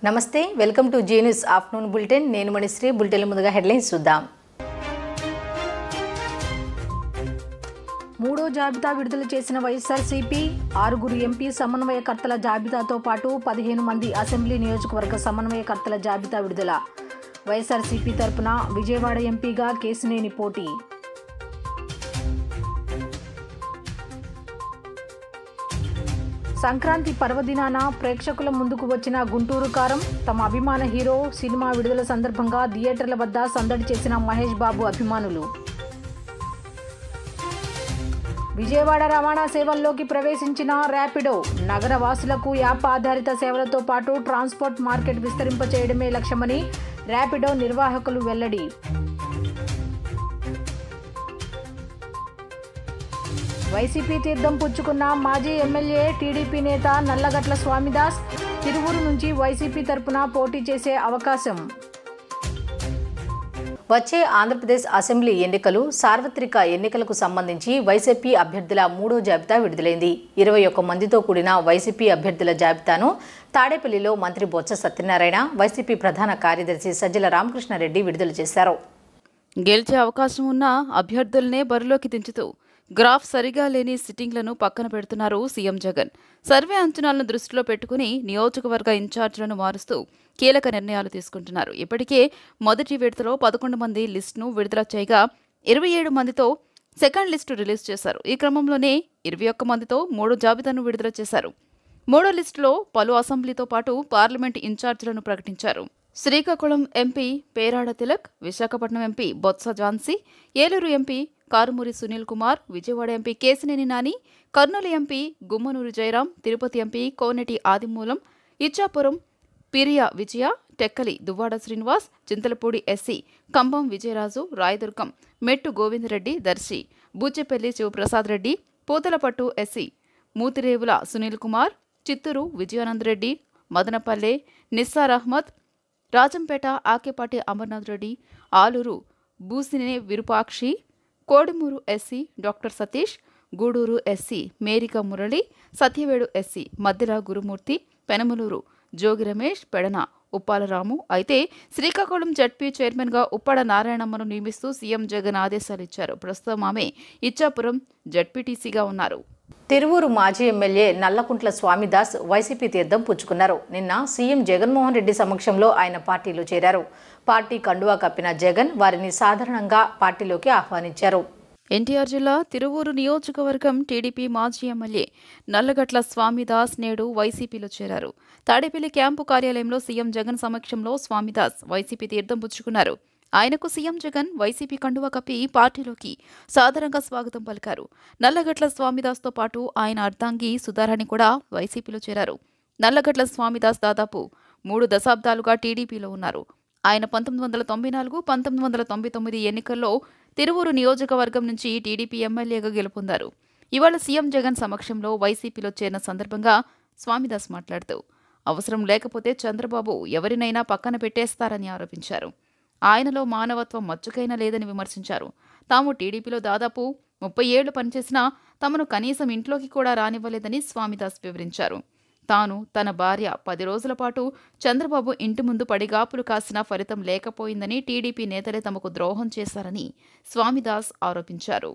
నమస్తే welcome to Zee News afternoon bulletin నేను Manisri bulletin ముందుగా హెడ్లైన్స్ చూద్దాం మూడో జాబితా విడుదల చేసిన వైఎస్ఆర్సీపీ 6 ఎంపీ సమన్వయకర్తల జాబితాతో పాటు 15 మంది అసెంబ్లీ నియోజకవర్గ సమన్వయకర్తల జాబితా విడుదల వైఎస్ఆర్సీపీ తరపున విజయవాడ ఎంపీగా కేశినేని పోటీ సంక్రాంతి పర్వదినాన ప్రేక్షకుల ముందుకు వచ్చిన గుంటూరు కారం తమ అభిమాన హీరో సినిమా విడుదల సందర్భంగా థియేటర్ల వద్ద సందడి చేసిన మహేష్ బాబు అభిమానులు విజయవాడ రవాణా సేవల్లోకి ప్రవేశించిన ర్యాపిడో నగర వాసులకు యాప్ ఆధారిత సేవలతో పాటు ట్రాన్స్పోర్ట్ మార్కెట్ విస్తరింపచేయడమే లక్ష్యమని ర్యాపిడో నిర్వాహకులు వెల్లడి వైసీపీ తీర్థం పుచ్చుకున్న మాజీ ఎమ్మెల్యే టీడీపీ నేత నల్లగట్ల స్వామిదాస్ తిరువూరు నుంచి వైసీపీ తరపున పోటీ చేసే అవకాశం వచ్చే ఆంధ్రప్రదేశ్ అసెంబ్లీ ఎన్నికలు సార్వత్రిక ఎన్నికలకు సంబంధించి వైసీపీ అభ్యర్థుల మూడో జాబితా విడుదలైంది 21 మందితో కూడిన వైసీపీ అభ్యర్థుల జాబితాను తాడేపల్లిలో మంత్రి బొత్స సత్యనారాయణ వైసీపీ ప్రధాన కార్యదర్శి సజ్జల రామకృష్ణారెడ్డి విడుదల చేశారు. గెలిచే అవకాశం ఉన్న అభ్యర్థులనే బరిలోకి దించుతూ గ్రాఫ్ సరిగా లేని సిట్టింగ్లను పక్కన పెడుతున్నారు సీఎం జగన్. సర్వే అంచనాలను దృష్టిలో పెట్టుకుని నియోజకవర్గ ఇన్ఛార్జీలను మారుస్తూ కీలక నిర్ణయాలు తీసుకుంటున్నారు. ఇప్పటికే మొదటి విడతలో 11 మంది లిస్టును విడుదల చేయగా 27 మందితో సెకండ్ లిస్టు రిలీజ్ చేశారు. ఈ క్రమంలోనే 21 మందితో మూడో జాబితాను విడుదల చేశారు. మూడో లిస్టులో పలు అసెంబ్లీతో పాటు పార్లమెంట్ ఇన్ఛార్జీలను ప్రకటించారు. Srikakulam MP Perada Tilak, Visakhapatnam MP Botsa Jhansi, Eluru MP Karumuri Sunil Kumar, Vijayawada MP Kesineni Nani, Kurnool MP Gummanur Jayaram, Tirupati MP Koneti Adimulam, Ichchapuram Piriya Vijaya, Tekkali Duvvada Srinivas, Chintalapudi SC Kambham Vijayaraju, Rayadurgam Mettu Govindareddy, Darsi Buchepalli Sivaprasad Reddy, Puthalapattu SC Muthirevula Sunil Kumar, Chittoor Vijayanandareddy, Madanapalle Nissar Ahmed, Rajampet Akepati Amarnath Reddy, Alur Busine Virupakshi, Kodumur SC doctor Satish, Gudur SC Merika Murali, Satyavedu SC మధ్యల గురుమూర్తి, పెనమలూరు జోగి రమేష్, పెడన ఉప్పాలరాము. అయితే శ్రీకాకుళం జడ్పీ చైర్మన్గా ఉప్పాడ నారాయణమ్మను నియమిస్తూ సీఎం జగన్ ఆదేశాలు ఇచ్చారు. ప్రస్తుతం ఆమె ఇచ్చాపురం జడ్పీటీసీగా ఉన్నారు. తిరువూరు మాజీ ఎమ్మెల్యే నల్లకుంట్ల స్వామిదాస్ వైసీపీ తీర్థం పుచ్చుకున్నారు. నిన్న సీఎం జగన్మోహన్ రెడ్డి సమక్షంలో ఆయన పార్టీలో చేరారు. పార్టీ కండువా కప్పిన జగన్ వారిని సాధారణంగా పార్టీలోకి ఆహ్వానించారు. ఎన్టీఆర్ జిల్లా తిరువూరు నియోజకవర్గం టీడీపీ మాజీ ఎమ్మెల్యే నల్లగట్ల స్వామిదాస్ నేడు వైసీపీలో చేరారు. తాడేపల్లి క్యాంపు కార్యాలయంలో సీఎం జగన్ సమక్షంలో స్వామిదాస్ వైసీపీ తీర్థం పుచ్చుకున్నారు. ఆయనకు సీఎం జగన్ వైసీపీ కండువా కప్పి పార్టీలోకి సాధారణంగా స్వాగతం పలికారు. నల్లగట్ల స్వామిదాస్తో పాటు ఆయన అర్ధాంగి సుధారాణి కూడా వైసీపీలో చేరారు. నల్లగట్ల స్వామిదాస్ దాదాపు 3 దశాబ్దాలుగా టీడీపీలో ఉన్నారు. ఆయన 1994, 1999 ఎన్నికల్లో తిరువూరు నియోజకవర్గం నుంచి టీడీపీ ఎమ్మెల్యేగా గెలుపొందారు. ఇవాళ సీఎం జగన్ సమక్షంలో వైసీపీలో చేరిన సందర్భంగా స్వామిదాస్ మాట్లాడుతూ అవసరం లేకపోతే చంద్రబాబు ఎవరినైనా పక్కన పెట్టేస్తారని ఆరోపించారు. ఆయనలో మానవత్వం మచ్చుకైనా లేదని విమర్శించారు. తాము టీడీపీలో దాదాపు 30 ఏళ్లు పనిచేసినా తమను కనీసం ఇంట్లోకి కూడా రానివ్వలేదని స్వామిదాస్ వివరించారు. తాను తన భార్య 10 రోజుల పాటు చంద్రబాబు ఇంటి ముందు పడిగాపులు కాసినా ఫలితం లేకపోయిందని, టీడీపీ నేతలే తమకు ద్రోహం చేశారని స్వామిదాస్ ఆరోపించారు.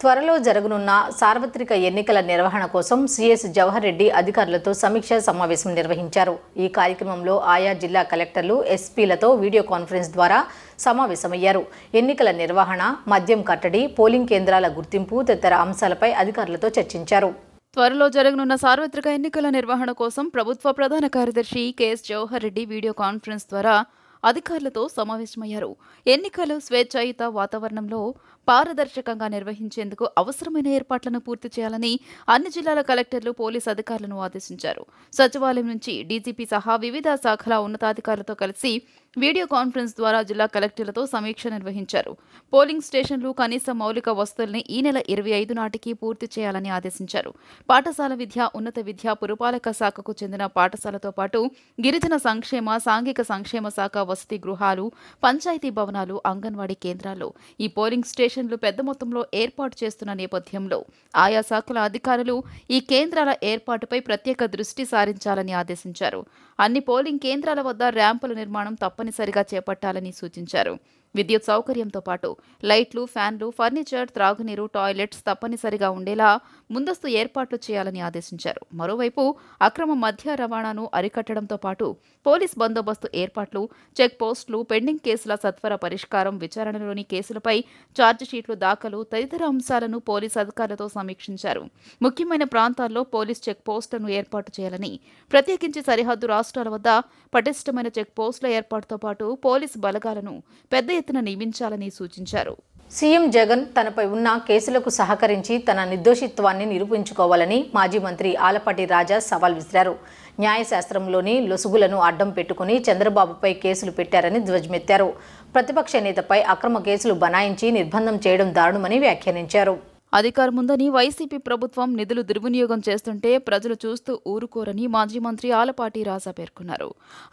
త్వరలో జరగనున్న సార్వత్రిక ఎన్నికల నిర్వహణ కోసం సీఎస్ జవహర్ రెడ్డి అధికారులతో సమీక్షా సమావేశం నిర్వహించారు. ఈ కార్యక్రమంలో ఆయా జిల్లా కలెక్టర్లు, ఎస్పీలతో వీడియో కాన్ఫరెన్స్ ద్వారా సమావేశమయ్యారు. ఎన్నికల నిర్వహణ, మద్యం కట్టడి, పోలింగ్ కేంద్రాల గుర్తింపు తదితర అంశాలపై అధికారులతో చర్చించారు. త్వరలో జరగనున్న సార్వత్రిక ఎన్నికల నిర్వహణ కోసం ప్రభుత్వ ప్రధాన కార్యదర్శి KS Jawahar Reddy video conference ద్వారా అధికారులతో సమావేశమయ్యారు. ఎన్నికలు స్వేచ్ఛాయుత వాతావరణంలో పారదర్శకంగా నిర్వహించేందుకు అవసరమైన ఏర్పాట్లను పూర్తి చేయాలని అన్ని జిల్లాల కలెక్టర్లు, పోలీసు అధికారులను ఆదేశించారు. సచివాలయం నుంచి డీజీపీ సహా వివిధ శాఖల ఉన్నతాధికారులతో కలిసి వీడియో కాన్ఫరెన్స్ ద్వారా జిల్లా కలెక్టర్లతో సమీక్ష నిర్వహించారు. పోలింగ్ స్టేషన్లు కనీస మౌలిక వసతుల్ని ఈ నెల 25 నాటికి పూర్తి చేయాలని ఆదేశించారు. పాఠశాల విద్య, ఉన్నత విద్య, పురపాలక శాఖకు చెందిన పాఠశాలతో పాటు గిరిజన సంక్షేమ, సాంఘిక సంక్షేమ శాఖ వసతి గృహాలు, పంచాయతీ భవనాలు, అంగన్వాడీ కేంద్రాల్లో ఈ పోలింగ్ స్టేషన్లు పెద్ద మొత్తంలో ఏర్పాటు చేస్తున్న నేపథ్యంలో ఆయా శాఖల అధికారులు ఈ కేంద్రాల ఏర్పాటుపై ప్రత్యేక దృష్టి సారించాలని ఆదేశించారు. అన్ని పోలింగ్ కేంద్రాల వద్ద ర్యాంపుల నిర్మాణం తప్పనిసరిగా చేపట్టాలని సూచించారు. విద్యుత్ సౌకర్యంతో పాటు లైట్లు, ఫ్యాన్లు, ఫర్నిచర్, త్రాగునీరు, టాయిలెట్స్ తప్పనిసరిగా ఉండేలా ముందస్తు ఏర్పాట్లు చేయాలని ఆదేశించారు. మరోవైపు అక్రమ మద్య రవాణాను అరికట్టడంతో పాటు పోలీస్ బందోబస్తు ఏర్పాట్లు, చెక్ పోస్టులు, పెండింగ్ కేసుల సత్వర పరిష్కారం, విచారణలోని కేసులపై ఛార్జిషీట్లు దాఖలు తదితర అంశాలను పోలీస్ అధికారులతో సమీక్షించారు. ముఖ్యమైన ప్రాంతాల్లో పోలీస్ చెక్ పోస్టులను ఏర్పాటు చేయాలని, ప్రత్యేకించి సరిహద్దు రాష్ట్రాల వద్ద పటిష్టమైన చెక్ పోస్టుల ఏర్పాటుతో పాటు పోలీసు బలగాలను పెద్ద ఎత్తున నియమించాలని సూచించారు. సీఎం జగన్ తనపై ఉన్న కేసులకు సహకరించి తన నిర్దోషిత్వాన్ని నిరూపించుకోవాలని మాజీ మంత్రి ఆలపాటి రాజా సవాల్ విసిరారు. న్యాయశాస్త్రంలోని లొసుగులను అడ్డం పెట్టుకుని చంద్రబాబుపై కేసులు పెట్టారని ధ్వజమెత్తారు. ప్రతిపక్ష నేతపై అక్రమ కేసులు బనాయించి నిర్బంధం చేయడం దారుణమని వ్యాఖ్యానించారు. అధికారం ఉందని వైసీపీ ప్రభుత్వం నిధులు దుర్వినియోగం చేస్తుంటే ప్రజలు చూస్తూ ఊరుకోరని మాజీ మంత్రి ఆలపాటి రాజా పేర్కొన్నారు.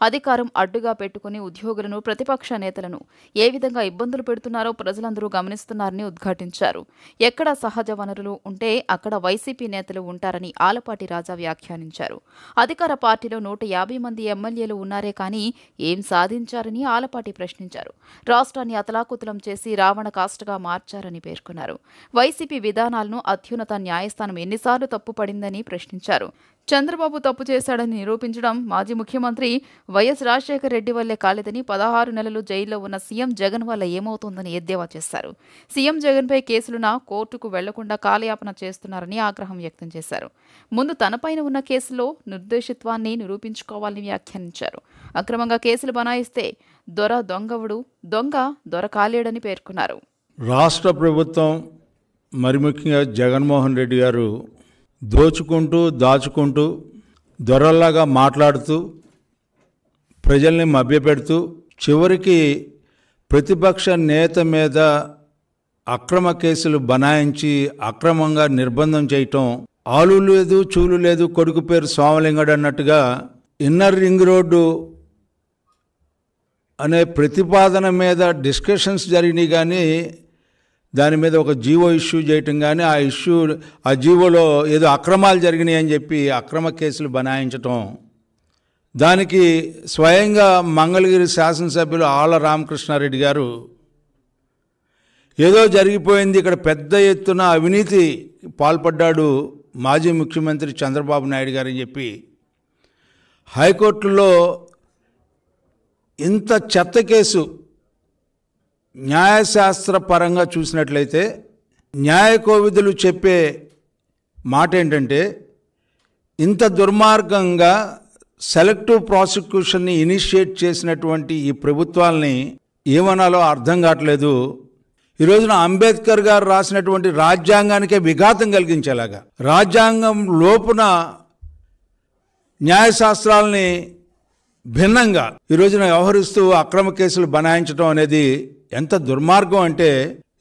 అధికారం అడ్డుగా పెట్టుకుని ఉద్యోగులను, ప్రతిపక్ష నేతలను ఏ విధంగా ఇబ్బందులు పెడుతున్నారో ప్రజలందరూ గమనిస్తున్నారని ఉద్ఘాటించారు. ఎక్కడ సహజ వనరులు ఉంటే అక్కడ వైసీపీ నేతలు ఉంటారని ఆలపాటి రాజా వ్యాఖ్యానించారు. అధికార పార్టీలో 150 మంది ఎమ్మెల్యేలు ఉన్నారే కానీ ఏం సాధించారని ఆలపాటి ప్రశ్నించారు. రాష్ట్రాన్ని అతలాకుతలం చేసి రావణ కాష్టగా మార్చారని పేర్కొన్నారు. వైసీపీ విధానాలను అత్యున్నత న్యాయస్థానం ఎన్నిసార్లు తప్పుపడిందని ప్రశ్నించారు. చంద్రబాబు తప్పు చేశాడని నిరూపించడం మాజీ ముఖ్యమంత్రి వైఎస్ రాజశేఖర రెడ్డి వల్లే కాలేదని, 16 నెలలు జైల్లో ఉన్న సీఎం జగన్ వల్ల ఏమవుతోందని ఎద్దేవా చేశారు. సీఎం జగన్పై కేసులున్నా కోర్టుకు వెళ్లకుండా కాలయాపన చేస్తున్నారని ఆగ్రహం వ్యక్తం చేశారు. ముందు తనపైన ఉన్న కేసులో నిర్దోషిత్వాన్ని నిరూపించుకోవాలని వ్యాఖ్యానించారు. అక్రమంగా కేసులు బనాయిస్తే దొర దొంగవుడు, దొంగ దొర కాలేడని పేర్కొన్నారు. రాష్ట్ర ప్రభుత్వం, మరి ముఖ్యంగా జగన్మోహన్ రెడ్డి గారు దోచుకుంటూ, దాచుకుంటూ, దొరల్లాగా మాట్లాడుతూ, ప్రజల్ని మభ్యపెడుతూ, చివరికి ప్రతిపక్ష నేత మీద అక్రమ కేసులు బనాయించి అక్రమంగా నిర్బంధం చేయటం, ఆలు లేదు, చూలు లేదు, కొడుకు పేరు సోమలింగడు అన్నట్టుగా ఇన్నర్ రింగ్ రోడ్డు అనే ప్రతిపాదన మీద డిస్కషన్స్ జరిగినాయి కానీ దాని మీద ఒక జీవో ఇష్యూ చేయటం కానీ ఆ జీవోలో ఏదో అక్రమాలు జరిగినాయి అని చెప్పి అక్రమ కేసులు బనాయించటం, దానికి స్వయంగా మంగళగిరి శాసనసభ్యులు ఆళ్ల రామకృష్ణారెడ్డి గారు ఏదో జరిగిపోయింది, ఇక్కడ పెద్ద ఎత్తున అవినీతి పాల్పడ్డాడు మాజీ ముఖ్యమంత్రి చంద్రబాబు నాయుడు గారు అని చెప్పి హైకోర్టులో ఇంత చెత్త కేసు న్యాయశాస్త్ర పరంగా చూసినట్లయితే న్యాయ కోవిదులు చెప్పే మాట ఏంటంటే, ఇంత దుర్మార్గంగా సెలెక్టివ్ ప్రాసిక్యూషన్ని ఇనిషియేట్ చేసినటువంటి ఈ ప్రభుత్వాల్ని ఏమనాలో అర్థం కావట్లేదు. ఈ రోజున అంబేద్కర్ గారు రాసినటువంటి రాజ్యాంగానికే విఘాతం కలిగించేలాగా, రాజ్యాంగం లోపున న్యాయశాస్త్రాలని భిన్నంగా ఈ రోజున వ్యవహరిస్తూ అక్రమ కేసులు బనాయించడం అనేది ఎంత దుర్మార్గం అంటే,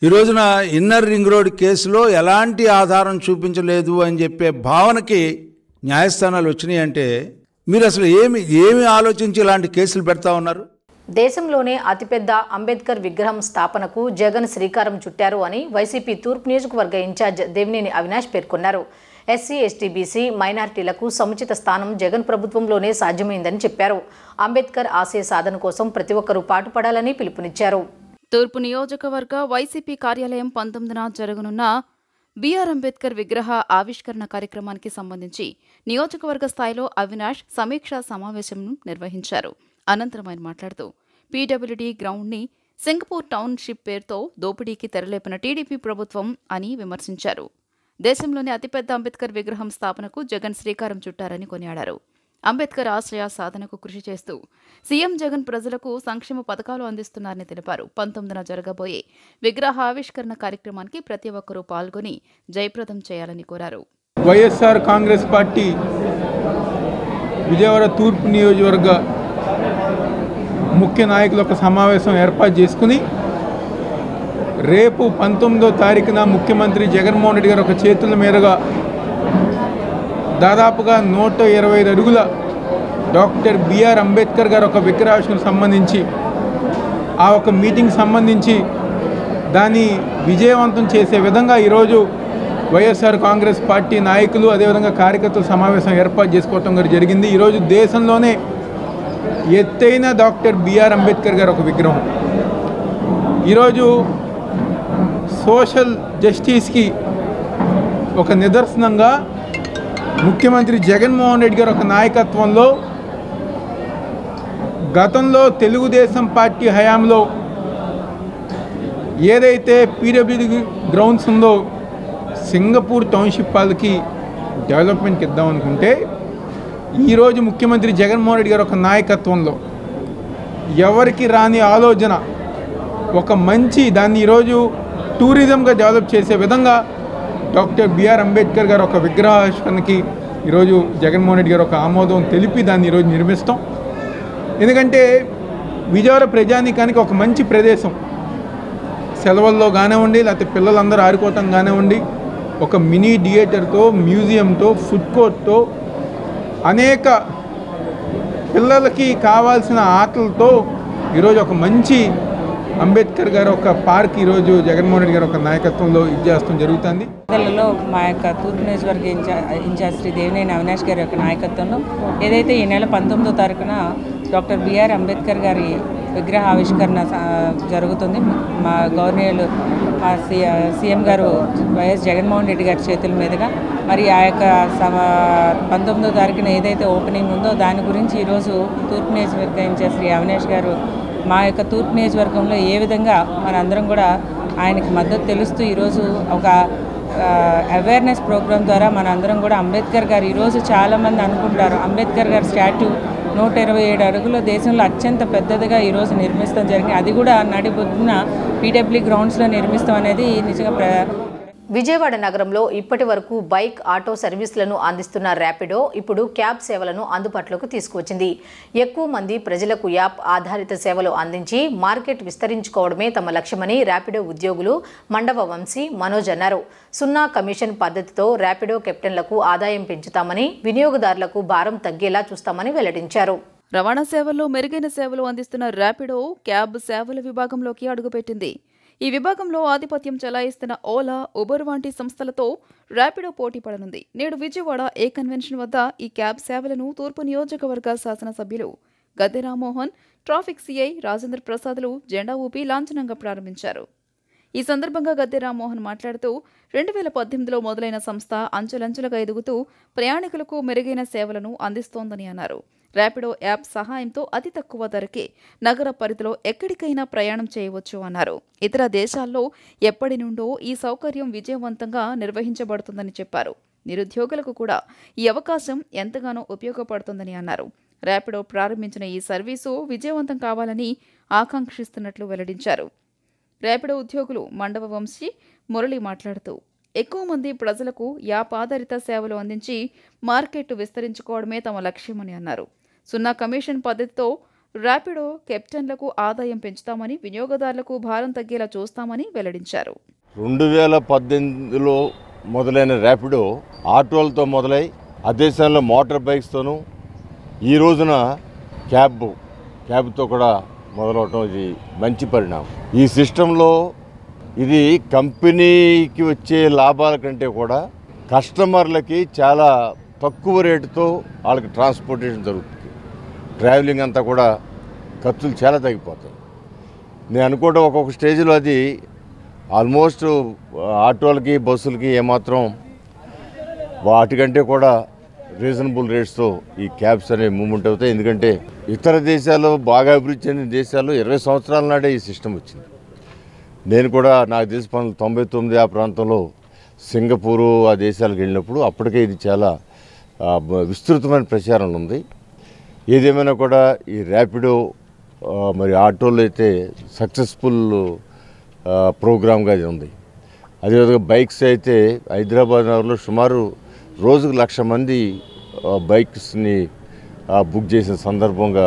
ఈ రోజున ఇన్నర్ రింగ్ రోడ్ కేసులో ఎలాంటి ఆధారం చూపించలేదు అని చెప్పే భావనకి న్యాయస్థానాలు వచ్చినాయి అంటే మీరు అసలు ఏమి ఆలోచించి ఇలాంటి కేసులు పెడతా ఉన్నారు? దేశంలోనే అతిపెద్ద అంబేద్కర్ విగ్రహం స్థాపనకు జగన్ శ్రీకారం చుట్టారు అని వైసీపీ తూర్పు నియోజకవర్గ ఇన్ఛార్జ్ దేవినేని అవినాష్ పేర్కొన్నారు. ఎస్సీ, ఎస్టీ, బీసీ, మైనారిటీలకు సముచిత స్థానం జగన్ ప్రభుత్వంలోనే సాధ్యమైందని చెప్పారు. అంబేద్కర్ ఆశయ సాధన కోసం ప్రతి ఒక్కరూ పాటుపడాలని పిలుపునిచ్చారు. తూర్పు నియోజకవర్గ వైసీపీ కార్యాలయం 19న జరగనున్న బీఆర్ అంబేద్కర్ విగ్రహ ఆవిష్కరణ కార్యక్రమానికి సంబంధించి నియోజకవర్గ స్థాయిలో అవినాష్ సమీక్షా సమావేశం నిర్వహించారు. అనంతరం ఆయన మాట్లాడుతూ పీడబ్ల్యూడీ గ్రౌండ్ని సింగపూర్ టౌన్షిప్ పేరుతో దోపిడీకి తెరలేపిన టీడీపీ ప్రభుత్వం అని విమర్శించారు. దేశంలోని అతిపెద్ద అంబేద్కర్ విగ్రహం స్థాపనకు జగన్ శ్రీకారం చుట్టారని కొనియాడారు. అంబేద్కర్ ఆశయ సాధనకు కృషి చేస్తూ సీఎం జగన్ ప్రజలకు సంక్షేమ పథకాలు అందిస్తున్నారని తెలిపారు. 19న జరగబోయే విగ్రహ ఆవిష్కరణ కార్యక్రమానికి ప్రతి ఒక్కరూ పాల్గొని జయప్రదం చేయాలని కోరారు. వైఎస్ఆర్ కాంగ్రెస్ పార్టీ విజయవాడ తూర్పు నియోజకవర్గ ముఖ్య నాయకుల ఒక సమావేశం ఏర్పాటు చేసుకుని రేపు 19వ తారీఖున ముఖ్యమంత్రి జగన్మోహన్ రెడ్డి గారు ఒక చేతుల మీదుగా దాదాపుగా 125 అడుగుల డాక్టర్ బిఆర్ అంబేద్కర్ గారు ఒక విగ్రహావిష్కరణకు సంబంధించి ఆ ఒక మీటింగ్ సంబంధించి దాన్ని విజయవంతం చేసే విధంగా ఈరోజు వైఎస్ఆర్ కాంగ్రెస్ పార్టీ నాయకులు అదేవిధంగా కార్యకర్తల సమావేశం ఏర్పాటు చేసుకోవటం గారు జరిగింది. ఈరోజు దేశంలోనే ఎత్తైన డాక్టర్ బిఆర్ అంబేద్కర్ గారు ఒక విగ్రహం. ఈరోజు సోషల్ జస్టిస్కి ఒక నిదర్శనంగా ముఖ్యమంత్రి జగన్మోహన్ రెడ్డి గారు ఒక నాయకత్వంలో గతంలో తెలుగుదేశం పార్టీ హయాంలో ఏదైతే పీడబ్ల్యూడీ గ్రౌండ్స్ ఉందో సింగపూర్ టౌన్షిప్ వాళ్ళకి డెవలప్మెంట్కి ఇద్దాం అనుకుంటే ఈరోజు ముఖ్యమంత్రి జగన్మోహన్ రెడ్డి గారు ఒక నాయకత్వంలో ఎవరికి రాని ఆలోచన ఒక మంచి దాన్ని ఈరోజు టూరిజంగా డెవలప్ చేసే విధంగా డాక్టర్ బిఆర్ అంబేద్కర్ గారు ఒక విగ్రహావిష్కరణకి ఈరోజు జగన్మోహన్ రెడ్డి గారు ఒక ఆమోదం తెలిపి దాన్ని ఈరోజు నిర్మిస్తాం. ఎందుకంటే విజయవాడ ప్రజానీకానికి ఒక మంచి ప్రదేశం, సెలవుల్లో కానివ్వండి లేకపోతే పిల్లలందరూ ఆడుకోవటం కానివ్వండి, ఒక మినీ థియేటర్తో మ్యూజియంతో ఫుడ్ కోర్ట్తో అనేక పిల్లలకి కావాల్సిన ఆటలతో ఈరోజు ఒక మంచి అంబేద్కర్ గారు ఒక పార్క్ ఈరోజు జగన్మోహన్ రెడ్డి గారు ఒక నాయకత్వంలో ఇచ్చేస్తాం జరుగుతుంది. పిల్లలలో మా యొక్క తూర్పు నియోజకవర్గ ఇన్ఛార్జ్ శ్రీ దేవినేని అవినాష్ గారి యొక్క నాయకత్వంలో ఏదైతే ఈ నెల 19వ తారీఖున డాక్టర్ బిఆర్ అంబేద్కర్ గారి విగ్రహ ఆవిష్కరణ జరుగుతుంది. మా గవర్నర్లు మా సీఎం గారు వైఎస్ జగన్మోహన్ రెడ్డి గారి చేతుల మీదుగా మరి ఆ యొక్క 19వ తారీఖున ఏదైతే ఓపెనింగ్ ఉందో దాని గురించి ఈరోజు తూర్పు నియోజకవర్గ ఇన్ఛార్జ్ శ్రీ అవినాష్ గారు మా యొక్క తూర్పు నియోజకవర్గంలో ఏ విధంగా మనందరం కూడా ఆయనకి మద్దతు తెలుస్తూ ఈరోజు ఒక అవేర్నెస్ ప్రోగ్రాం ద్వారా మనందరం కూడా అంబేద్కర్ గారు ఈరోజు చాలామంది అనుకుంటారు అంబేద్కర్ గారి స్టాట్యూ 127 అడుగుల దేశంలో అత్యంత పెద్దదిగా ఈరోజు నిర్మిస్తాం జరిగింది. అది కూడా నడిబొద్దున పీడబ్ల్యూ గ్రౌండ్స్లో నిర్మిస్తాం అనేది నిజంగా విజయవాడ నగరంలో ఇప్పటి వరకు బైక్, ఆటో సర్వీసులను అందిస్తున్న ర్యాపిడో ఇప్పుడు క్యాబ్ సేవలను అందుబాటులోకి తీసుకువచ్చింది. ఎక్కువ మంది ప్రజలకు యాప్ ఆధారిత సేవలు అందించి మార్కెట్ విస్తరించుకోవడమే తమ లక్ష్యమని ర్యాపిడో ఉద్యోగులు మండవ వంశీ, మనోజ్ అన్నారు. 0 కమిషన్ పద్ధతితో ర్యాపిడో కెప్టెన్లకు ఆదాయం పెంచుతామని, వినియోగదారులకు భారం తగ్గేలా చూస్తామని వెల్లడించారు. రవాణా సేవల్లో మెరుగైన సేవలు అందిస్తున్న ర్యాపిడో క్యాబ్ సేవల విభాగంలోకి అడుగుపెట్టింది. ఈ విభాగంలో ఆధిపత్యం చెలాయిస్తున్న ఓలా, ఉబర్ వంటి సంస్థలతో ర్యాపిడో పోటీ పడనుంది. నేడు విజయవాడ ఏ కన్వెన్షన్ వద్ద ఈ క్యాబ్ సేవలను తూర్పు నియోజకవర్గ శాసనసభ్యులు గద్దె రామ్మోహన్, ట్రాఫిక్ సిఐ రాజేంద్ర ప్రసాద్లు జెండా ఊపి లాంఛనంగా ప్రారంభించారు. ఈ సందర్భంగా గద్దె రామ్మోహన్ మాట్లాడుతూ 2018లో మొదలైన సంస్థ అంచెలంచెలుగా ఎదుగుతూ ప్రయాణికులకు మెరుగైన సేవలను అందిస్తోందని అన్నారు. ర్యాపిడో యాప్ సహాయంతో అతి తక్కువ ధరకే నగర పరిధిలో ఎక్కడికైనా ప్రయాణం చేయవచ్చు అన్నారు. ఇతర దేశాల్లో ఎప్పటి నుండో ఈ సౌకర్యం విజయవంతంగా నిర్వహించబడుతుందని చెప్పారు. నిరుద్యోగులకు కూడా ఈ అవకాశం ఎంతగానో ఉపయోగపడుతుందని అన్నారు. ర్యాపిడో ప్రారంభించిన ఈ సర్వీసు విజయవంతం కావాలని ఆకాంక్షిస్తున్నట్లు వెల్లడించారు. ర్యాపిడో ఉద్యోగులు మండవ వంశీ, మురళి మాట్లాడుతూ ఎక్కువ మంది ప్రజలకు యాప్ ఆధారిత సేవలు అందించి మార్కెట్ విస్తరించుకోవడమే తమ లక్ష్యమని అన్నారు. 0 కమిషన్ పద్ధతితో ర్యాపిడో కెప్టెన్లకు ఆదాయం పెంచుతామని, వినియోగదారులకు భారం తగ్గేలా చూస్తామని వెల్లడించారు. 2018లో మొదలైన ర్యాపిడో ఆటోలతో మొదలై అదేశంలో మోటార్ బైక్స్తోనూ ఈ రోజున క్యాబ్తో కూడా మొదలవటం ఇది మంచి పరిణామం. ఈ సిస్టంలో ఇది కంపెనీకి వచ్చే లాభాల కంటే కూడా కస్టమర్లకి చాలా తక్కువ రేటుతో వాళ్ళకి ట్రాన్స్పోర్టేషన్ జరుగుతుంది. ట్రావెలింగ్ అంతా కూడా ఖర్చులు చాలా తగ్గిపోతాయి. నేను అనుకోవడం ఒక్కొక్క స్టేజ్లో అది ఆల్మోస్ట్ ఆటోలకి బస్సులకి ఏమాత్రం వాటికంటే కూడా రీజనబుల్ రేట్స్తో ఈ క్యాబ్స్ అనేవి మూవ్మెంట్ అవుతాయి. ఎందుకంటే ఇతర దేశాల్లో బాగా అభివృద్ధి చెందిన దేశాల్లో 20 సంవత్సరాల నాడే ఈ సిస్టమ్ వచ్చింది. నేను కూడా నాకు తెలిసి 1999 ఆ ప్రాంతంలో సింగపూరు ఆ దేశాలకు వెళ్ళినప్పుడు అప్పటికే ఇది చాలా విస్తృతమైన ప్రచారం ఉంది. ఏదేమైనా కూడా ఈ ర్యాపిడో మరి ఆటోలో అయితే సక్సెస్ఫుల్ ప్రోగ్రామ్గా ఇది ఉంది. అదేవిధంగా బైక్స్ అయితే హైదరాబాద్ నగరంలో సుమారు రోజుకు 1,00,000 మంది బైక్స్ని బుక్ చేసిన సందర్భంగా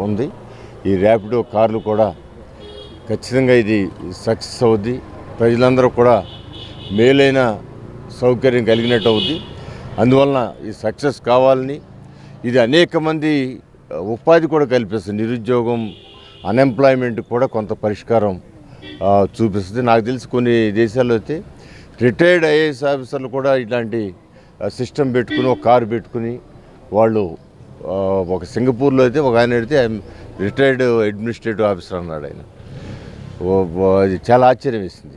ఉంది. ఈ ర్యాపిడో కార్లు కూడా ఖచ్చితంగా ఇది సక్సెస్ అవుద్ది. ప్రజలందరూ కూడా మేలైన సౌకర్యం కలిగినట్టు అవుద్ది. అందువలన ఈ సక్సెస్ కావాలని ఇది అనేక మంది ఉపాధి కూడా కల్పిస్తుంది. నిరుద్యోగం, అన్ఎంప్లాయ్మెంట్ కూడా కొంత పరిష్కారం చూపిస్తుంది. నాకు తెలిసి కొన్ని దేశాల్లో అయితే రిటైర్డ్ ఐఏఎస్ ఆఫీసర్లు కూడా ఇలాంటి సిస్టమ్ పెట్టుకుని ఒక కారు పెట్టుకుని వాళ్ళు ఒక సింగపూర్లో అయితే ఒక ఆయన అయితే రిటైర్డ్ అడ్మినిస్ట్రేటివ్ ఆఫీసర్ అన్నాడు ఆయన. అది చాలా ఆశ్చర్యం వేసింది.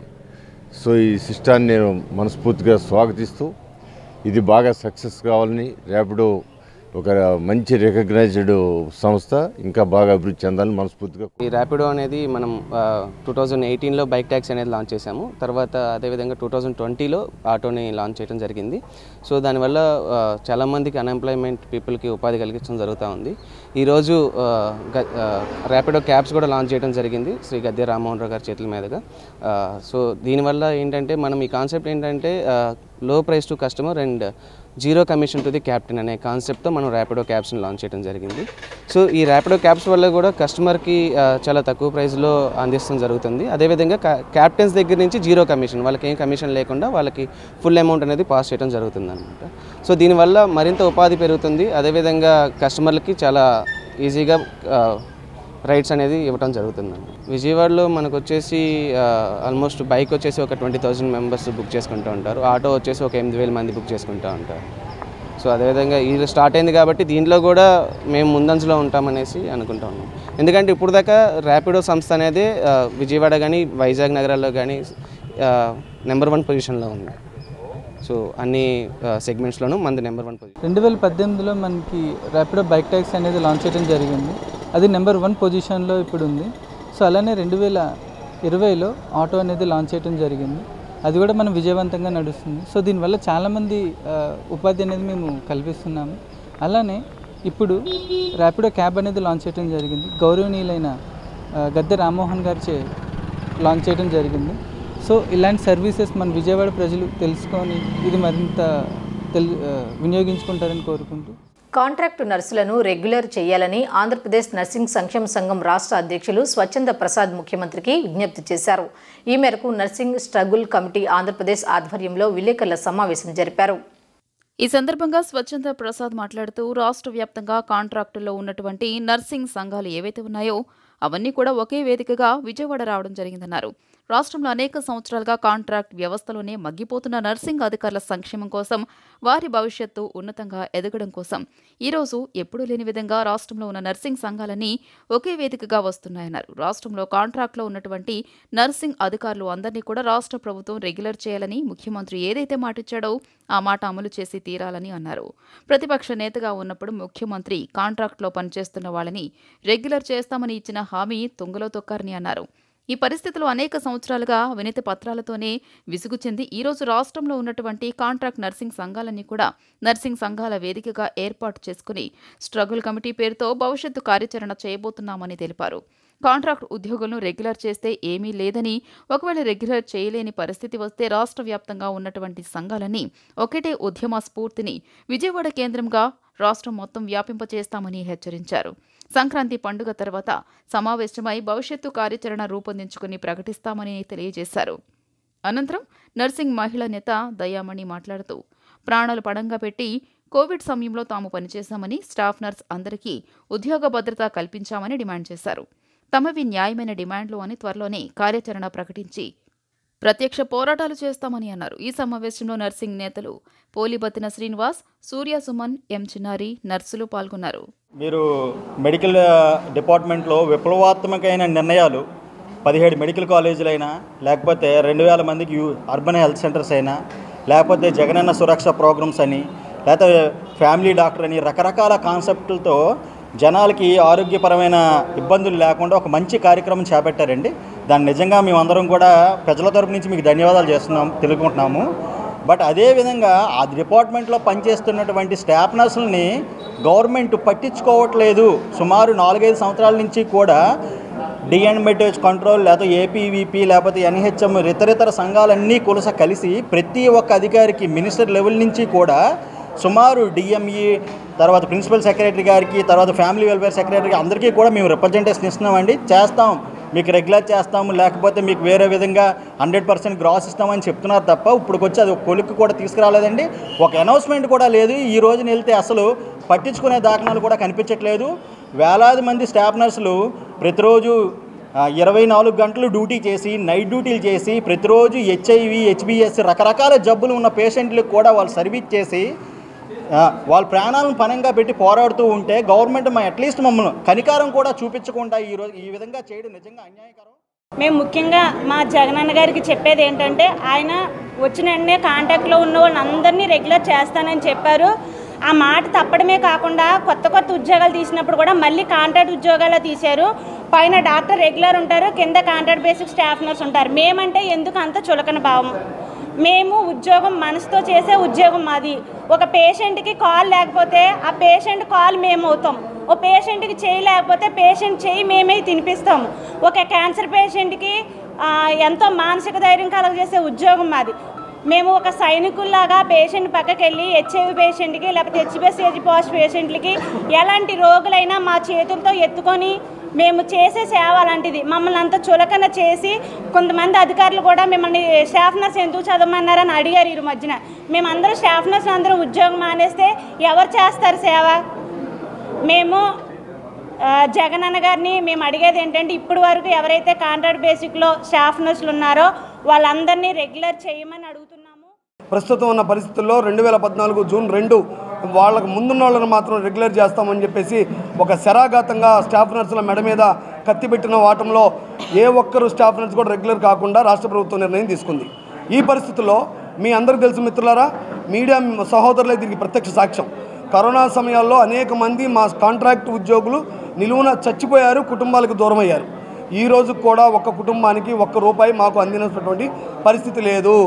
సో ఈ సిస్టాన్ని నేను మనస్ఫూర్తిగా స్వాగతిస్తూ ఇది బాగా సక్సెస్ కావాలని ర్యాపిడో ఒక మంచి రికగ్నైజ్డ్ సంస్థ ఇంకా బాగా అభివృద్ధి చెందాలని మనస్ఫూర్తిగా. ఈ ర్యాపిడో అనేది మనం 2018లో బైక్ ట్యాక్సీ అనేది లాంచ్ చేశాము. తర్వాత అదేవిధంగా 2020లో ఆటోని లాంచ్ చేయడం జరిగింది. సో దానివల్ల చాలామందికి అన్ఎంప్లాయ్మెంట్ పీపుల్కి ఉపాధి కలిగించడం జరుగుతూ ఉంది. ఈరోజు ర్యాపిడో క్యాబ్స్ కూడా లాంచ్ చేయడం జరిగింది శ్రీ గద్దె రామ్మోహన్ రావు గారి చేతుల మీదుగా. సో దీనివల్ల ఏంటంటే మనం ఈ కాన్సెప్ట్ ఏంటంటే లో price to customer and zero commission to the captain అనే కాన్సెప్ట్తో మనం ర్యాపిడో క్యాబ్స్ని లాంచ్ చేయడం జరిగింది. సో ఈ ర్యాపిడో క్యాబ్స్ వల్ల కూడా కస్టమర్కి చాలా తక్కువ ప్రైస్లో అందించడం జరుగుతుంది. అదేవిధంగా క్యాప్టెన్స్ దగ్గర నుంచి జీరో కమిషన్, వాళ్ళకి ఏం కమిషన్ లేకుండా వాళ్ళకి ఫుల్ అమౌంట్ అనేది పాస్ చేయడం జరుగుతుంది అనమాట. సో దీనివల్ల మరింత ఉపాధి పెరుగుతుంది. అదేవిధంగా కస్టమర్లకి చాలా ఈజీగా రైడ్స్ అనేది ఇవ్వడం జరుగుతుందండి. విజయవాడలో మనకు వచ్చేసి ఆల్మోస్ట్ బైక్ వచ్చేసి ఒక 20,000 మెంబర్స్ బుక్ చేసుకుంటూ ఉంటారు. ఆటో వచ్చేసి ఒక 8,000 మంది బుక్ చేసుకుంటూ ఉంటారు. సో అదేవిధంగా ఇది స్టార్ట్ అయింది కాబట్టి దీంట్లో కూడా మేము ముందంజలో ఉంటామనేసి అనుకుంటా ఉన్నాం. ఎందుకంటే ఇప్పుడు దాకా ర్యాపిడో సంస్థ అనేది విజయవాడ కానీ వైజాగ్ నగరాల్లో కానీ నెంబర్ 1 పొజిషన్లో ఉంది. సో అన్ని సెగ్మెంట్స్లోనూ మనది నెంబర్ 1 పొజిషన్. 2018లో మనకి ర్యాపిడో బైక్ ట్యాక్సీ అనేది లాంచ్ చేయడం జరిగింది. అది నెంబర్ 1 పొజిషన్లో ఇప్పుడు ఉంది. సో అలానే 2020లో ఆటో అనేది లాంచ్ చేయడం జరిగింది. అది కూడా మనం విజయవంతంగా నడుస్తుంది. సో దీనివల్ల చాలామంది ఉపాధి అనేది మేము కల్పిస్తున్నాము. అలానే ఇప్పుడు ర్యాపిడో క్యాబ్ అనేది లాంచ్ చేయడం జరిగింది. గౌరవనీయులైన గద్దె రామ్మోహన్ గారిచే లాంచ్ చేయడం జరిగింది. సో ఇలాంటి సర్వీసెస్ మన విజయవాడ ప్రజలు తెలుసుకొని ఇది మరింత వినియోగించుకుంటారని కోరుకుంటూ కాంట్రాక్టు నర్సులను రెగ్యులర్ చేయాలని ఆంధ్రప్రదేశ్ నర్సింగ్ సంక్షేమ సంఘం రాష్ట్ర అధ్యక్షులు స్వచ్ఛంద ప్రసాద్ ముఖ్యమంత్రికి విజ్ఞప్తి చేశారు. ఈ మేరకు నర్సింగ్ స్ట్రగుల్ కమిటీ ఆంధ్రప్రదేశ్ ఆధ్వర్యంలో విలేకరుల సమావేశం జరిపారు. ఈ సందర్భంగా స్వచ్ఛంద ప్రసాద్ మాట్లాడుతూ రాష్ట్ర వ్యాప్తంగా కాంట్రాక్టుల్లో ఉన్నటువంటి నర్సింగ్ సంఘాలు ఏవైతే ఉన్నాయో అవన్నీ కూడా ఒకే వేదికగా విజయవాడ రావడం జరిగిందన్నారు. రాష్ట్రంలో అనేక సంవత్సరాలుగా కాంట్రాక్ట్ వ్యవస్థలోనే మగ్గిపోతున్న నర్సింగ్ అధికారుల సంక్షేమం కోసం, వారి భవిష్యత్తు ఉన్నతంగా ఎదగడం కోసం ఈరోజు ఎప్పుడూ లేని విధంగా రాష్ట్రంలో ఉన్న నర్సింగ్ సంఘాలన్నీ ఒకే వేదికగా వస్తున్నాయన్నారు. రాష్ట్రంలో కాంట్రాక్ట్లో ఉన్నటువంటి నర్సింగ్ అధికారులు అందరినీ కూడా రాష్ట్ర ప్రభుత్వం రెగ్యులర్ చేయాలని ముఖ్యమంత్రి ఏదైతే మాటిచ్చాడో ఆ మాట అమలు చేసి తీరాలని అన్నారు. ప్రతిపక్ష నేతగా ఉన్నప్పుడు ముఖ్యమంత్రి కాంట్రాక్ట్లో పనిచేస్తున్న వాళ్ళని రెగ్యులర్ చేస్తామని ఇచ్చిన హామీ తుంగలో తొక్కారని అన్నారు. ఈ పరిస్థితులు అనేక సంవత్సరాలుగా వినతి పత్రాలతోనే విసుగు చెంది ఈరోజు రాష్ట్రంలో ఉన్నటువంటి కాంట్రాక్ట్ నర్సింగ్ సంఘాలన్నీ కూడా నర్సింగ్ సంఘాల వేదికగా ఏర్పాటు చేసుకుని స్ట్రగుల్ కమిటీ పేరుతో భవిష్యత్తు కార్యాచరణ చేయబోతున్నామని తెలిపారు. కాంట్రాక్ట్ ఉద్యోగులను రెగ్యులర్ చేస్తే ఏమీ లేదని, ఒకవేళ రెగ్యులర్ చేయలేని పరిస్థితి వస్తే రాష్ట్ర వ్యాప్తంగా ఉన్నటువంటి సంఘాలన్నీ ఒకటే ఉద్యమ స్ఫూర్తిని విజయవాడ కేంద్రంగా రాష్ట్రం మొత్తం వ్యాపింపచేస్తామని హెచ్చరించారు. సంక్రాంతి పండుగ తర్వాత సమావేశమై భవిష్యత్తు కార్యాచరణ రూపొందించుకుని ప్రకటిస్తామని తెలియజేశారు. అనంతరం నర్సింగ్ మహిళా నేత దయామణి మాట్లాడుతూ ప్రాణాలు పణంగా పెట్టి కోవిడ్ సమయంలో తాము పనిచేశామని, స్టాఫ్ నర్స్ అందరికీ ఉద్యోగ భద్రత కల్పించామని డిమాండ్ చేశారు. తమవి న్యాయమైన డిమాండ్లు అని త్వరలోనే కార్యాచరణ ప్రకటించి ప్రత్యక్ష పోరాటాలు చేస్తామని అన్నారు. ఈ సమావేశంలో నర్సింగ్ నేతలు పోలిబత్తిన శ్రీనివాస్, సూర్య సుమన్, ఎం చిన్నారి, నర్సులు పాల్గొన్నారు. మీరు మెడికల్ డిపార్ట్మెంట్లో విప్లవాత్మకమైన నిర్ణయాలు 17 మెడికల్ కాలేజీలైనా, లేకపోతే 2,000 మందికి అర్బన్ హెల్త్ సెంటర్స్ అయినా, లేకపోతే జగనన్న సురక్ష ప్రోగ్రామ్స్ అని, లేకపోతే ఫ్యామిలీ డాక్టర్ అని రకరకాల కాన్సెప్టులతో జనాలకి ఆరోగ్యపరమైన ఇబ్బందులు లేకుండా ఒక మంచి కార్యక్రమం చేపట్టారండి. దాన్ని నిజంగా మేమందరం కూడా ప్రజల తరపు నుంచి మీకు ధన్యవాదాలు తెలుపుకుంటున్నాము. బట్ అదేవిధంగా ఆ డిపార్ట్మెంట్లో పనిచేస్తున్నటువంటి స్టాఫ్ నర్సులని గవర్నమెంట్ పట్టించుకోవట్లేదు. సుమారు 4-5 సంవత్సరాల నుంచి కూడా డిఎన్మెటేజ్ కంట్రోల్, లేకపోతే ఏపీవీపీ, లేకపోతే ఎన్హెచ్ఎం, ఇతరితర సంఘాలన్నీ కలిసి ప్రతి ఒక్క అధికారికి మినిస్టర్ లెవెల్ నుంచి కూడా సుమారు డిఎంఈ, తర్వాత ప్రిన్సిపల్ సెక్రటరీ గారికి, తర్వాత ఫ్యామిలీ వెల్ఫేర్ సెక్రటరీకి అందరికీ కూడా మేము రిప్రజెంటేషన్ ఇస్తున్నామండి. చేస్తాం, మీకు రెగ్యులర్ చేస్తాము, లేకపోతే మీకు వేరే విధంగా 100% గ్రాస్ ఇస్తామని చెప్తున్నారు తప్ప ఇప్పటికొచ్చి అది ఒక కొలిక్కి కూడా తీసుకురాలేదండి. ఒక అనౌన్స్మెంట్ కూడా లేదు. ఈ రోజున వెళ్తే అసలు పట్టించుకునే దాఖనాలు కూడా కనిపించట్లేదు. వేలాది మంది స్టాఫ్ నర్సులు ప్రతిరోజు 24 గంటలు డ్యూటీ చేసి, నైట్ డ్యూటీలు చేసి, ప్రతిరోజు HIV, HBS రకరకాల జబ్బులు ఉన్న పేషెంట్లకు కూడా వాళ్ళు సర్వీస్ చేసి వాళ్ళ ప్రాణాలను పణంగా పెట్టి పోరాడుతూ ఉంటే గవర్నమెంట్ అట్లీస్ట్ మమ్మల్ని కనికారం కూడా చూపించకుండా ఈరోజు ఈ విధంగా చేయడం నిజంగా అన్యాయకరం. మేము ముఖ్యంగా మా జగనన్న గారికి చెప్పేది ఏంటంటే, ఆయన వచ్చిన వెంటనే కాంటాక్ట్లో ఉన్న వాళ్ళందరినీ రెగ్యులర్ చేస్తానని చెప్పారు. ఆ మాట తప్పడమే కాకుండా కొత్త ఉద్యోగాలు తీసినప్పుడు కూడా మళ్ళీ కాంట్రాక్ట్ ఉద్యోగాలు తీశారు. పైన డాక్టర్ రెగ్యులర్ ఉంటారు, కింద కాంట్రాక్ట్ బేసిక్ స్టాఫ్ నర్స్ ఉంటారు. మేమంటే ఎందుకు అంత చులకన భావం? మేము ఉద్యోగం మనసుతో చేసే ఉద్యోగం మాది. ఒక పేషెంట్కి కాల్ లేకపోతే ఆ పేషెంట్ కాల్ మేము అవుతాం. ఓ పేషెంట్కి చేయి లేకపోతే పేషెంట్ చేయి మేమే తినిపిస్తాము. ఒక క్యాన్సర్ పేషెంట్కి ఎంతో మానసిక ధైర్యం కలగజేసే ఉద్యోగం మాది. మేము ఒక సైనికుల్లాగా పేషెంట్ పక్కకి వెళ్ళి HIV పేషెంట్కి లేకపోతే HBS పాజిటివ్ పేషెంట్లకి ఎలాంటి రోగులైనా మా చేతులతో ఎత్తుకొని మేము చేసే సేవ అలాంటిది. మమ్మల్ని అంత చులకన చేసి కొంతమంది అధికారులు కూడా మిమ్మల్ని స్టాఫ్ నర్స్ ఎందుకు చదవమన్నారని అడిగారు ఈ మధ్యన. మేమందరం స్టాఫ్ నర్స్ అందరం ఉద్యోగం మానేస్తే ఎవరు చేస్తారు సేవ? మేము జగనన్న గారిని మేము అడిగేది ఏంటంటే, ఇప్పటి వరకు ఎవరైతే కాంట్రాక్ట్ బేసిక్లో స్టాఫ్ నర్సులు ఉన్నారో వాళ్ళందరినీ రెగ్యులర్ చేయమని అడుగుతున్నాము. ప్రస్తుతం ఉన్న పరిస్థితుల్లో 2014 జూన్ 2 వాళ్ళకు ముందున్న వాళ్ళని మాత్రం రెగ్యులర్ చేస్తామని చెప్పేసి ఒక శరాఘాతంగా స్టాఫ్ నర్సుల మెడ మీద కత్తి పెట్టిన వాటంలో ఏ ఒక్కరు స్టాఫ్ నర్స్ కూడా రెగ్యులర్ కాకుండా రాష్ట్ర ప్రభుత్వం నిర్ణయం తీసుకుంది. ఈ పరిస్థితుల్లో మీ అందరికీ తెలుసు మిత్రులారా, మీడియా సహోదరులే దీనికి ప్రత్యక్ష సాక్ష్యం. కరోనా సమయాల్లో అనేక మంది మా కాంట్రాక్ట్ ఉద్యోగులు నిలువున చచ్చిపోయారు, కుటుంబాలకు దూరం అయ్యారు. ఈ రోజు కూడా ఒక్క కుటుంబానికి ₹1 మాకు అందినటువంటి పరిస్థితి లేదు.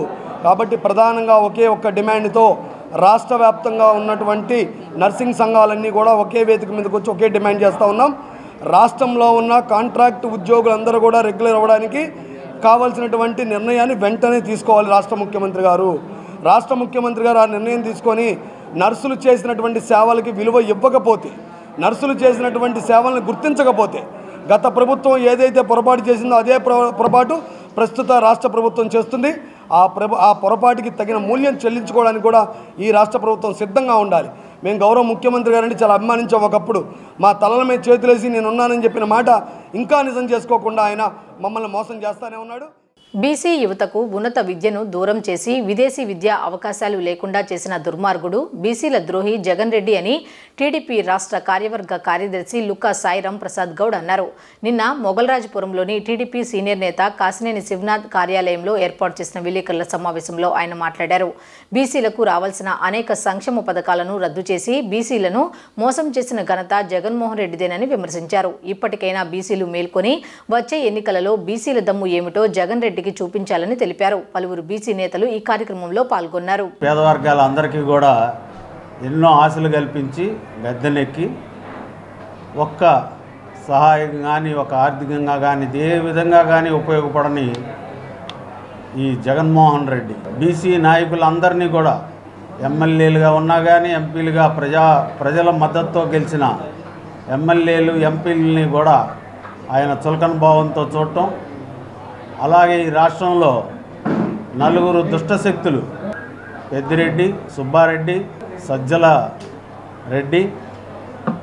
కాబట్టి ప్రధానంగా ఒకే ఒక్క డిమాండ్తో రాష్ట్ర వ్యాప్తంగా ఉన్నటువంటి నర్సింగ్ సంఘాలన్నీ కూడా ఒకే వేదిక మీదకి వచ్చి ఒకే డిమాండ్ చేస్తూ ఉన్నాం. రాష్ట్రంలో ఉన్న కాంట్రాక్ట్ ఉద్యోగులందరూ కూడా రెగ్యులర్ అవ్వడానికి కావాల్సినటువంటి నిర్ణయాన్ని వెంటనే తీసుకోవాలి రాష్ట్ర ముఖ్యమంత్రి గారు. రాష్ట్ర ముఖ్యమంత్రి గారు ఆ నిర్ణయం తీసుకొని నర్సులు చేసినటువంటి సేవలకి విలువ ఇవ్వకపోతే, నర్సులు చేసినటువంటి సేవలను గుర్తించకపోతే, గత ప్రభుత్వం ఏదైతే పొరపాటు చేసిందో అదే పొరపాటు ప్రస్తుత రాష్ట్ర ప్రభుత్వం చేస్తుంది. ఆ పొరపాటుకి తగిన మూల్యం చెల్లించుకోవడానికి కూడా ఈ రాష్ట్ర ప్రభుత్వం సిద్ధంగా ఉండాలి. మేము గౌరవ ముఖ్యమంత్రి గారిని చాలా అభిమానించాం. ఒకప్పుడు మా తలల మీద చేతులేసి నేనున్నానని చెప్పిన మాట ఇంకా నిజం చేసుకోకుండా ఆయన మమ్మల్ని మోసం చేస్తూనే ఉన్నాడు. బీసీ యువతకు ఉన్నత విద్యను దూరం చేసి విదేశీ విద్యా అవకాశాలు లేకుండా చేసిన దుర్మార్గుడు బీసీల ద్రోహి జగన్ రెడ్డి అని టీడీపీ రాష్ట్ర కార్యవర్గ కార్యదర్శి లుక్కా సాయిరాం ప్రసాద్ గౌడ్ అన్నారు. నిన్న మొగల్రాజపురంలోని టీడీపీ సీనియర్ నేత కాసినేని శివనాథ్ కార్యాలయంలో ఏర్పాటు చేసిన విలేకరుల సమావేశంలో ఆయన మాట్లాడారు. బీసీలకు రావాల్సిన అనేక సంక్షేమ పథకాలను రద్దు చేసి బీసీలను మోసం చేసిన ఘనత జగన్మోహన్ రెడ్డిదేనని విమర్శించారు. ఇప్పటికైనా బీసీలు మేల్కొని వచ్చే ఎన్నికలలో బీసీల దమ్ము ఏమిటో జగన్ రెడ్డికి చూపించాలని తెలిపారు. పలువురు బీసీ నేతలు ఈ కార్యక్రమంలో పాల్గొన్నారు. పేద వర్గాల అందరికీ కూడా ఎన్నో ఆశలు కల్పించి గద్దెనెక్కి ఒక్క సహాయం కానీ ఒక ఆర్థికంగా కానీ ఏ విధంగా కానీ ఉపయోగపడని ఈ జగన్మోహన్ రెడ్డి బీసీ నాయకులందరినీ కూడా ఎమ్మెల్యేలుగా ఉన్నా కానీ ఎంపీలుగా ప్రజల మద్దతుతో గెలిచిన ఎమ్మెల్యేలు ఎంపీలని కూడా ఆయన చులకన భావంతో చూడటం, అలాగే ఈ రాష్ట్రంలో 4 దుష్టశక్తులు పెద్దిరెడ్డి, సుబ్బారెడ్డి, సజ్జల రెడ్డి,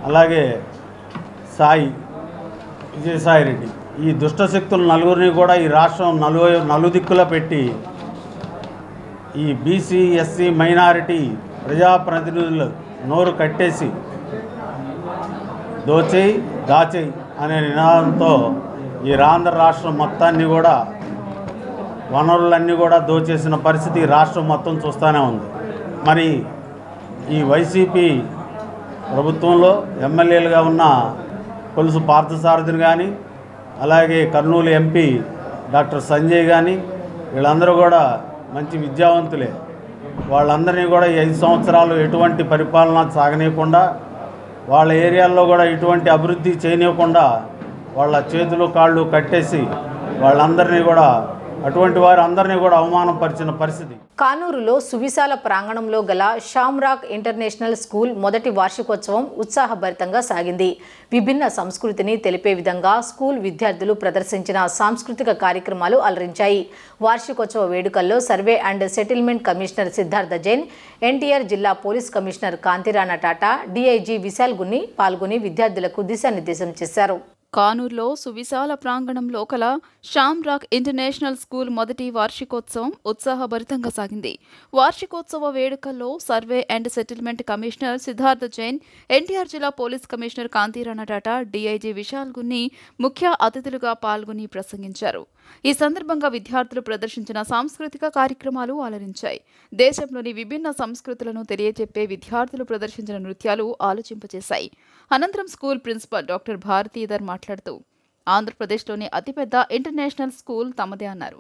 అలాగే విజయసాయి రెడ్డి, ఈ దుష్టశక్తులు 4 కూడా ఈ రాష్ట్రం నలుదిక్కులా పెట్టి ఈ బీసీ ఎస్సీ మైనారిటీ ప్రజాప్రతినిధులు నోరు కట్టేసి దోచేయి దాచేయి అనే నినాదంతో ఈ ఆంధ్ర రాష్ట్రం మొత్తాన్ని కూడా వనరులన్నీ కూడా దోచేసిన పరిస్థితి రాష్ట్రం మొత్తం చూస్తూనే ఉంది. మరి ఈ వైసీపీ ప్రభుత్వంలో ఎమ్మెల్యేలుగా ఉన్న కొలుసు పార్థసారథిని కానీ, అలాగే కర్నూలు ఎంపీ డాక్టర్ సంజయ్ కానీ, వీళ్ళందరూ కూడా మంచి విద్యావంతులే. వాళ్ళందరినీ కూడా ఈ 5 సంవత్సరాలు ఎటువంటి పరిపాలన సాగనీయకుండా, వాళ్ళ ఏరియాల్లో కూడా ఎటువంటి అభివృద్ధి చేయనివ్వకుండా వాళ్ళ చేతులు కాళ్ళు కట్టేసి వాళ్ళందరినీ కూడా అటువంటి వారు అందరినీ కూడా అవమానపరిచిన పరిస్థితి. కానూరులో సువిశాల ప్రాంగణంలో గల షామ్రాక్ ఇంటర్నేషనల్ స్కూల్ మొదటి వార్షికోత్సవం ఉత్సాహభరితంగా సాగింది. విభిన్న సంస్కృతిని తెలిపే విధంగా స్కూల్ విద్యార్థులు ప్రదర్శించిన సాంస్కృతిక కార్యక్రమాలు అలరించాయి. వార్షికోత్సవ వేడుకల్లో survey and settlement commissioner Siddhartha Jain, NTR జిల్లా police commissioner Kanthi Rana Tata, DIG Vishal Gunni పాల్గొని విద్యార్థులకు దిశానిర్దేశం చేశారు. కానూరులో సువిశాల ప్రాంగణంలో కల షామ్రాక్ ఇంటర్నేషనల్ స్కూల్ మొదటి వార్షికోత్సవం ఉత్సాహభరితంగా సాగింది. వార్షికోత్సవ వేడుకల్లో survey and settlement commissioner Siddhartha Jain, NTR జిల్లా police commissioner Kanthi Rana Tata, DIG Vishal Gunni ముఖ్య అతిథులుగా పాల్గొని ప్రసంగించారు. ఈ సందర్భంగా విద్యార్థులు ప్రదర్శించిన సాంస్కృతిక కార్యక్రమాలు అలరించాయి. దేశంలోని విభిన్న సంస్కృతులను తెలియజెప్పే విద్యార్థులు ప్రదర్శించిన నృత్యాలు ఆలోచింపచేశాయి. అనంతరం స్కూల్ ప్రిన్సిపల్ డాక్టర్ భారతీధర్ మాట్లాడుతూ ఆంధ్రప్రదేశ్లోని అతిపెద్ద ఇంటర్నేషనల్ స్కూల్ తమదే అన్నారు.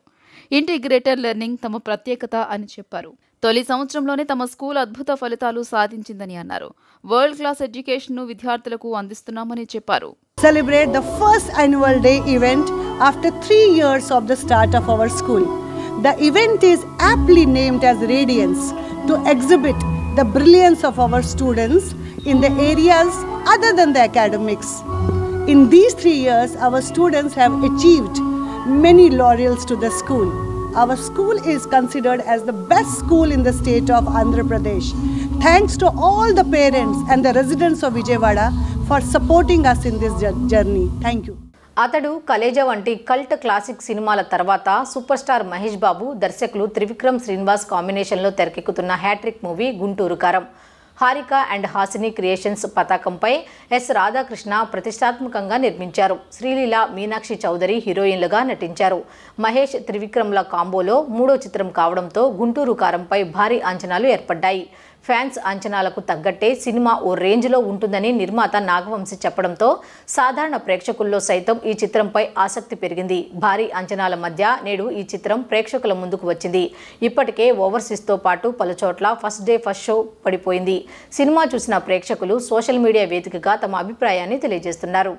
ఇంటిగ్రేటెడ్ లెర్నింగ్ తమ ప్రత్యేకత అని చెప్పారు. తొలి సంవత్సరంలోనే తమ స్కూల్ అద్భుత ఫలితాలు సాధించిందని అన్నారు. వరల్డ్ క్లాస్ ఎడ్యుకేషన్ను విద్యార్థులకు అందిస్తున్నామని చెప్పారు. Celebrate the first annual day event after 3 years of the start of our school. The event is aptly named as Radiance to exhibit the brilliance of our students in the areas other than the academics. In these 3 years, our students have achieved many laurels to the school. Our school is considered as the best school in the state of Andhra Pradesh. Thanks to all the parents and the residents of Vijayawada for supporting us in this journey. Thank you. అతడు కలేజా వంటి cult classic సినిమాల తర్వాత super star Mahesh Babu, దర్శకులు త్రివిక్రమ్ శ్రీనివాస్ కాంబినేషన్లో తెరకెక్కుతున్న hat trick movie Guntur కారం. Harika and Hasini creations పతాకంపై yes Radhakrishna ప్రతిష్టాత్మకంగా నిర్మించారు. శ్రీలీల, మీనాక్షి చౌదరి హీరోయిన్లుగా నటించారు. మహేష్, త్రివిక్రమ్ల కాంబోలో 3వ చిత్రం కావడంతో గుంటూరు కారంపై భారీ అంచనాలు ఏర్పడ్డాయి. ఫ్యాన్స్ అంచనాలకు తగ్గట్టే సినిమా ఓ రేంజ్లో ఉంటుందని నిర్మాత నాగవంశి చెప్పడంతో సాధారణ ప్రేక్షకుల్లో సైతం ఈ చిత్రంపై ఆసక్తి పెరిగింది. భారీ అంచనాల మధ్య నేడు ఈ చిత్రం ప్రేక్షకుల ముందుకు వచ్చింది. ఇప్పటికే ఓవర్సీస్తో పాటు పలుచోట్ల ఫస్ట్ డే ఫస్ట్ షో పడిపోయింది. సినిమా చూసిన ప్రేక్షకులు సోషల్ మీడియా వేదికగా తమ అభిప్రాయాన్ని తెలియజేస్తున్నారు.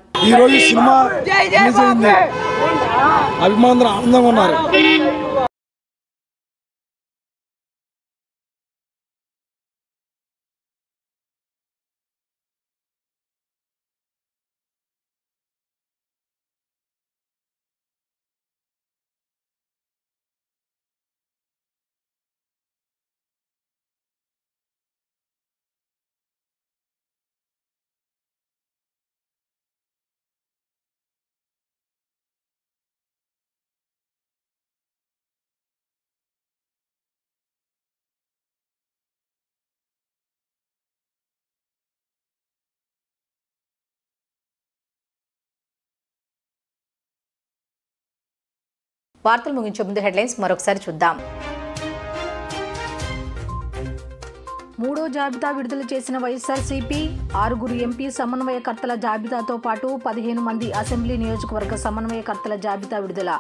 వార్తలు ముగించే ముందు హెడ్లైన్స్ మరొకసారి చూద్దాం. 3వ జాబితా విడుదల చేసిన వైఎస్ఆర్సీపీ 6 ఎంపీ సమన్వయకర్తల జాబితాతో పాటు 15 మంది అసెంబ్లీ నియోజకవర్గ సమన్వయకర్తల జాబితా విడుదల.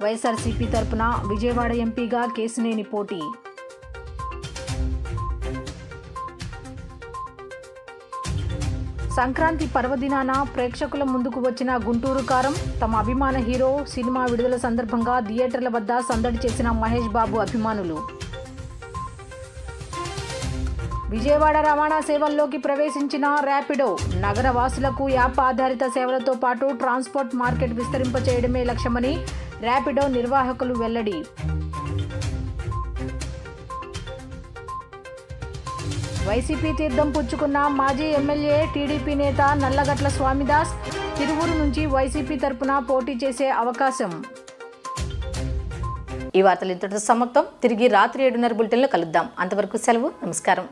వైఎస్ఆర్సీపీ తరపున విజయవాడ ఎంపీగా కేశినేని పోటీ. సంక్రాంతి పర్వదినాన ప్రేక్షకుల ముందుకు వచ్చిన గుంటూరు కారం. తమ అభిమాన హీరో సినిమా విడుదల సందర్భంగా థియేటర్ల వద్ద సందడి చేసిన మహేష్ బాబు అభిమానులు. విజయవాడ రవాణా సేవల్లోకి ప్రవేశించిన ర్యాపిడో. నగర వాసులకు యాప్ ఆధారిత సేవలతో పాటు ట్రాన్స్పోర్ట్ మార్కెట్ విస్తరింపచేయడమే లక్ష్యమని ర్యాపిడో నిర్వాహకులు వెల్లడి. వైసీపీ తీర్థం పుచ్చుకున్న మాజీ ఎమ్మెల్యే టీడీపీ నేత నల్లగట్ల స్వామిదాస్ తిరువూరు నుంచి వైసీపీ తరపున పోటీ చేసే అవకాశం. ఈ వార్తలు ఇంతటితో సమాప్తం. తిరిగి రాత్రి 7:30 బులెటిన్లో కలుద్దాం. అంతవరకు సెలవు. నమస్కారం.